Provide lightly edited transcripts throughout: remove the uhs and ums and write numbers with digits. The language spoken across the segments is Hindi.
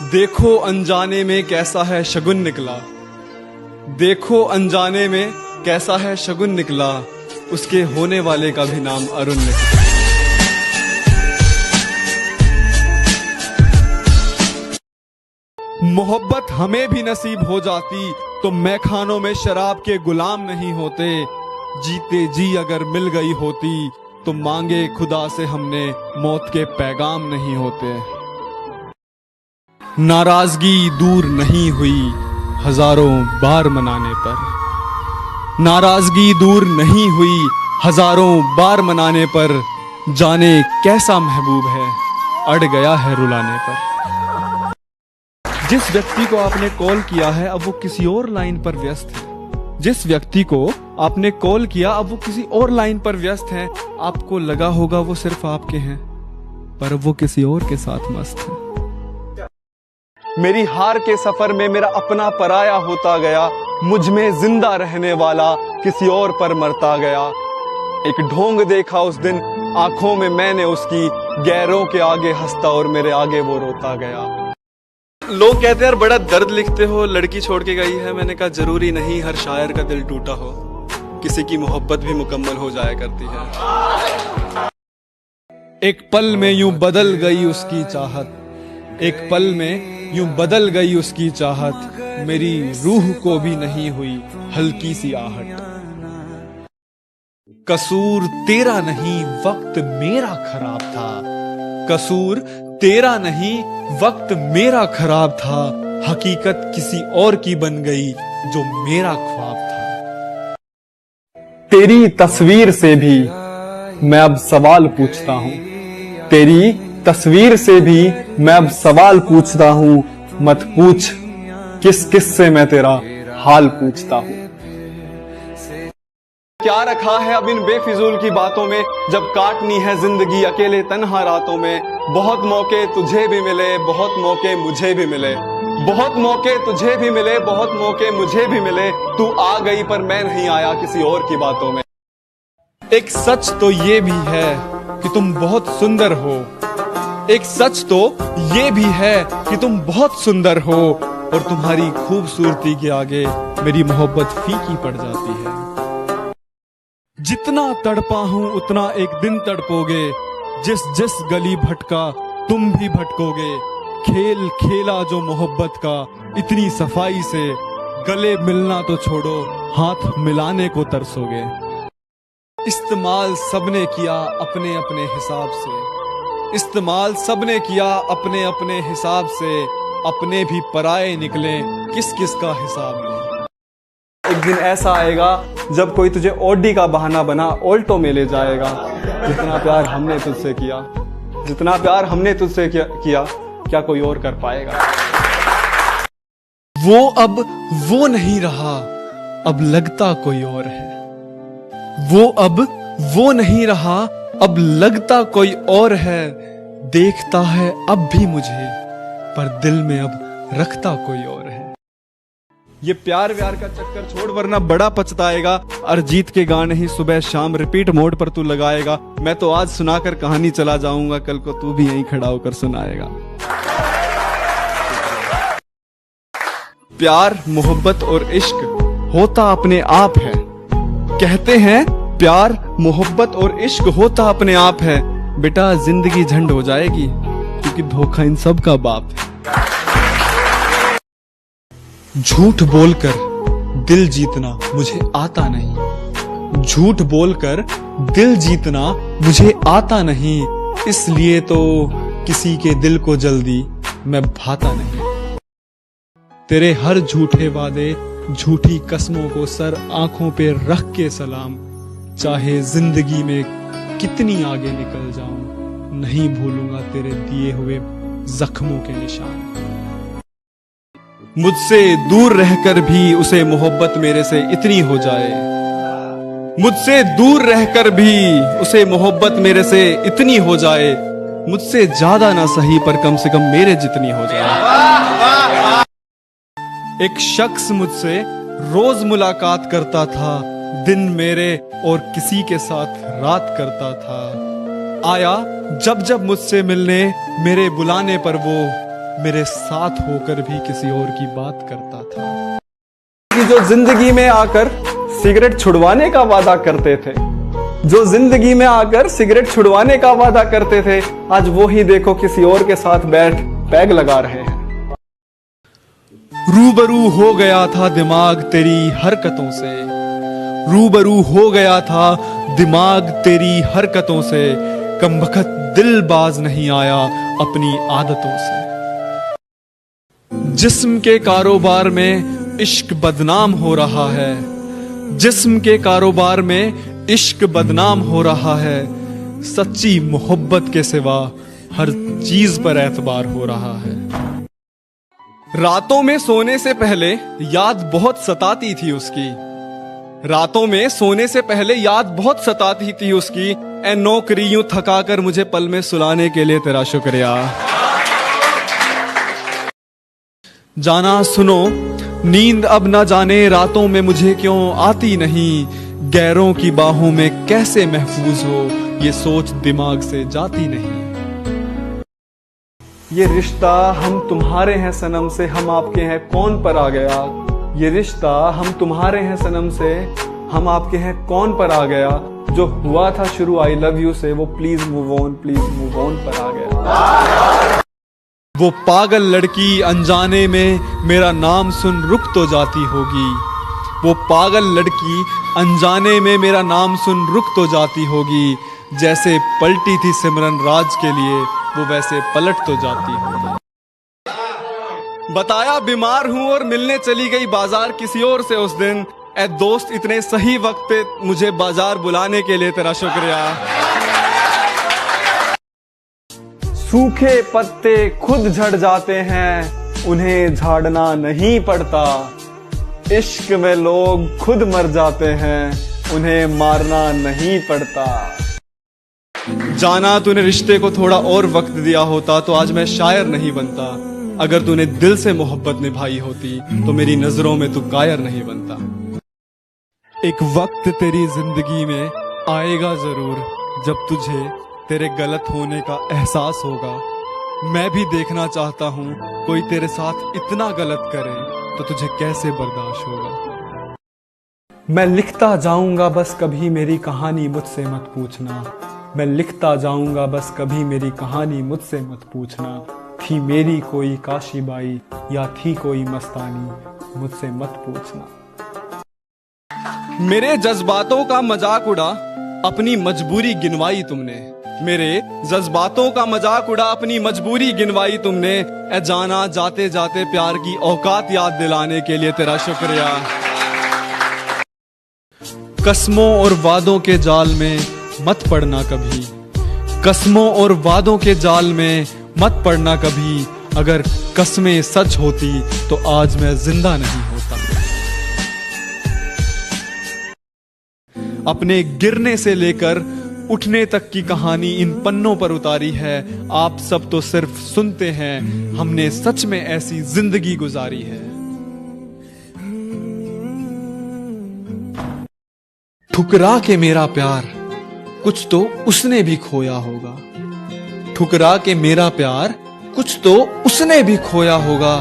देखो अनजाने में कैसा है शगुन निकला, देखो अनजाने में कैसा है शगुन निकला, उसके होने वाले का भी नाम अरुण निकला। मोहब्बत हमें भी नसीब हो जाती तो मैखानों में शराब के गुलाम नहीं होते। जीते जी अगर मिल गई होती तो मांगे खुदा से हमने मौत के पैगाम नहीं होते। नाराजगी दूर नहीं हुई हजारों बार मनाने पर, नाराजगी दूर नहीं हुई हजारों बार मनाने पर, जाने कैसा महबूब है अड़ गया है रुलाने पर। जिस व्यक्ति को आपने कॉल किया है अब वो किसी और लाइन पर व्यस्त है, जिस व्यक्ति को आपने कॉल किया अब वो किसी और लाइन पर व्यस्त है। आपको लगा होगा वो सिर्फ आपके हैं, पर वो किसी और के साथ मस्त है। मेरी हार के सफर में मेरा अपना पराया होता गया, मुझ में जिंदा रहने वाला किसी और पर मरता गया। एक ढोंग देखा उस दिन आंखों में मैंने उसकी, गैरों के आगे हंसता और मेरे आगे वो रोता गया। लोग कहते हैं यार बड़ा दर्द लिखते हो, लड़की छोड़ के गई है। मैंने कहा जरूरी नहीं हर शायर का दिल टूटा हो, किसी की मोहब्बत भी मुकम्मल हो जाया करती है। एक पल में यूं बदल गई उसकी चाहत, एक पल में यूं बदल गई उसकी चाहत, मेरी रूह को भी नहीं हुई हल्की सी आहट। कसूर तेरा नहीं वक्त मेरा खराब था, कसूर तेरा नहीं वक्त मेरा खराब था, हकीकत किसी और की बन गई जो मेरा ख्वाब था। तेरी तस्वीर से भी मैं अब सवाल पूछता हूँ, तेरी तस्वीर से भी मैं अब सवाल पूछता हूँ, मत पूछ किस किस से मैं तेरा हाल पूछता हूँ। क्या रखा है अब इन बेफिजूल की बातों में, जब काटनी है जिंदगी अकेले तन्हा रातों में। बहुत मौके तुझे भी मिले, बहुत मौके मुझे भी मिले, बहुत मौके तुझे भी मिले, बहुत मौके मुझे भी मिले। तू आ गई पर मैं नहीं आया किसी और की बातों में। एक सच तो ये भी है कि तुम बहुत सुंदर हो, एक सच तो ये भी है कि तुम बहुत सुंदर हो, और तुम्हारी खूबसूरती के आगे मेरी मोहब्बत फीकी पड़ जाती है। जितना तड़पा हूं उतना एक दिन तड़पोगे, जिस जिस गली भटका तुम भी भटकोगे। खेल खेला जो मोहब्बत का इतनी सफाई से, गले मिलना तो छोड़ो हाथ मिलाने को तरसोगे। इस्तेमाल सबने किया अपने अपने हिसाब से, इस्तेमाल सबने किया अपने अपने हिसाब से, अपने भी पराये निकले किस किस का हिसाब में। एक दिन ऐसा आएगा जब कोई तुझे ऑडी का बहाना बना ऑल्टो में ले जाएगा। जितना प्यार हमने तुझसे किया, जितना प्यार हमने तुझसे किया क्या कोई और कर पाएगा। वो अब वो नहीं रहा, अब लगता कोई और है। वो अब वो नहीं रहा, अब लगता कोई और है। देखता है अब भी मुझे, पर दिल में अब रखता कोई और है। ये प्यार व्यार का चक्कर छोड़ वरना बड़ा पछताएगा। अरिजीत के गाने ही सुबह शाम रिपीट मोड पर तू लगाएगा। मैं तो आज सुनाकर कहानी चला जाऊंगा, कल को तू भी यहीं खड़ा होकर सुनाएगा। प्यार मोहब्बत और इश्क होता अपने आप है, कहते हैं प्यार मोहब्बत और इश्क होता अपने आप है। बेटा जिंदगी झंड हो जाएगी क्योंकि धोखा इन सब का बाप है। झूठ बोलकर दिल जीतना मुझे आता नहीं, झूठ बोलकर दिल जीतना मुझे आता नहीं, इसलिए तो किसी के दिल को जल्दी मैं भाता नहीं। तेरे हर झूठे वादे झूठी कसमों को सर आंखों पे रख के सलाम, चाहे जिंदगी में कितनी आगे निकल जाऊं, नहीं भूलूंगा तेरे दिए हुए जख्मों के निशान। मुझसे दूर रहकर भी उसे मोहब्बत मेरे से इतनी हो जाए, मुझसे दूर रहकर भी उसे मोहब्बत मेरे से इतनी हो जाए, मुझसे ज्यादा ना सही पर कम से कम मेरे जितनी हो जाए। एक शख्स मुझसे रोज मुलाकात करता था, दिन मेरे और किसी के साथ रात करता था। आया जब जब मुझसे मिलने मेरे बुलाने पर वो, मेरे साथ होकर भी किसी और की बात करता था। कि जो जिंदगी में आकर सिगरेट छुड़वाने का वादा करते थे, जो जिंदगी में आकर सिगरेट छुड़वाने का वादा करते थे, आज वो ही देखो किसी और के साथ बैठ पैग लगा रहे हैं। रूबरू हो गया था दिमाग तेरी हरकतों से, रूबरू हो गया था दिमाग तेरी हरकतों से, कमबख्त दिल बाज नहीं आया अपनी आदतों से। जिस्म के कारोबार में इश्क बदनाम हो रहा है, जिस्म के कारोबार में इश्क बदनाम हो रहा है, सच्ची मोहब्बत के सिवा हर चीज पर एतबार हो रहा है। रातों में सोने से पहले याद बहुत सताती थी उसकी, रातों में सोने से पहले याद बहुत सताती थी उसकी, ए नौकरी यूं थका कर मुझे पल में सुलाने के लिए तेरा शुक्रिया। जाना सुनो, नींद अब ना जाने रातों में मुझे क्यों आती नहीं, गैरों की बाहों में कैसे महफूज हो ये सोच दिमाग से जाती नहीं। ये रिश्ता हम तुम्हारे हैं सनम से हम आपके हैं कौन पर आ गया, ये रिश्ता हम तुम्हारे हैं सनम से हम आपके हैं कौन पर आ गया, जो हुआ था शुरू आई लव यू से वो प्लीज मूव ऑन पर आ गया। वो पागल लड़की अनजाने में मेरा नाम सुन रुक तो जाती होगी, वो पागल लड़की अनजाने में मेरा नाम सुन रुक तो जाती होगी, जैसे पलटी थी सिमरन राज के लिए वो वैसे पलट तो जाती होगी। बताया बीमार हूं और मिलने चली गई बाजार किसी और से उस दिन, ए दोस्त इतने सही वक्त पे मुझे बाजार बुलाने के लिए तेरा शुक्रिया। सूखे पत्ते खुद झड़ जाते हैं उन्हें झाड़ना नहीं पड़ता, इश्क में लोग खुद मर जाते हैं उन्हें मारना नहीं पड़ता। जाना तूने रिश्ते को थोड़ा और वक्त दिया होता तो आज मैं शायर नहीं बनता, अगर तूने दिल से मोहब्बत निभाई होती तो मेरी नजरों में तू कायर नहीं बनता। एक वक्त तेरी जिंदगी में आएगा जरूर जब तुझे तेरे गलत होने का एहसास होगा, मैं भी देखना चाहता हूँ कोई तेरे साथ इतना गलत करे तो तुझे कैसे बर्दाश्त होगा। मैं लिखता जाऊंगा बस कभी मेरी कहानी मुझसे मत पूछना, मैं लिखता जाऊंगा बस कभी मेरी कहानी मुझसे मत पूछना, थी मेरी कोई काशीबाई या थी कोई मस्तानी मुझसे मत पूछना। मेरे जज्बातों का मजाक उड़ा अपनी मजबूरी गिनवाई तुमने, मेरे जज्बातों का मजाक उड़ा अपनी मजबूरी गिनवाई तुमने, ए जाना जाते जाते प्यार की औकात याद दिलाने के लिए तेरा शुक्रिया। कस्मों और वादों के जाल में मत पड़ना कभी, कस्मों और वादों के जाल में मत पड़ना कभी, अगर कस्में सच होती तो आज मैं जिंदा नहीं होता। अपने गिरने से लेकर उठने तक की कहानी इन पन्नों पर उतारी है, आप सब तो सिर्फ सुनते हैं, हमने सच में ऐसी जिंदगी गुजारी है। ठुकरा के मेरा प्यार कुछ तो उसने भी खोया होगा, ठुकरा के मेरा प्यार कुछ तो उसने भी खोया होगा,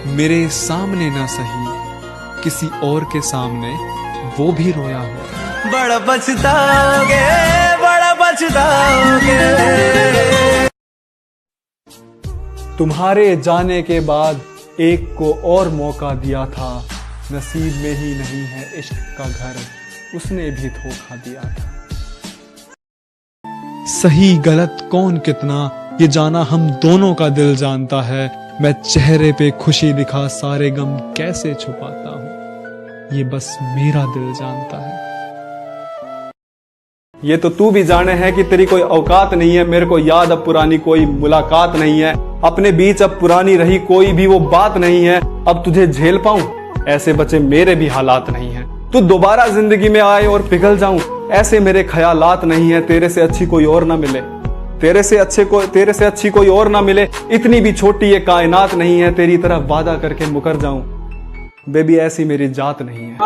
मेरे सामने ना सही किसी और के सामने वो भी रोया होगा। बड़ा पछताओगे, बड़ा पछताओगे। तुम्हारे जाने के बाद एक को और मौका दिया था, नसीब में ही नहीं है इश्क का घर, उसने भी धोखा दिया था। सही गलत कौन कितना ये जाना हम दोनों का दिल जानता है, मैं चेहरे पे खुशी दिखा सारे गम कैसे छुपाता हूँ, ये बस मेरा दिल जानता है। ये तो तू भी जाने है कि तेरी कोई औकात नहीं है, मेरे को याद अब पुरानी कोई मुलाकात नहीं है, अपने बीच अब पुरानी रही कोई भी वो बात नहीं है, अब तुझे झेल पाऊं ऐसे बचे मेरे भी हालात नहीं है, तू दोबारा जिंदगी में आए और पिघल जाऊं ऐसे मेरे ख्यालात नहीं है, तेरे से अच्छी कोई और ना मिले, तेरे से अच्छी कोई और ना मिले, इतनी भी छोटी ये कायनात नहीं है, तेरी तरह वादा करके मुकर जाऊं बेबी ऐसी मेरी जात नहीं है।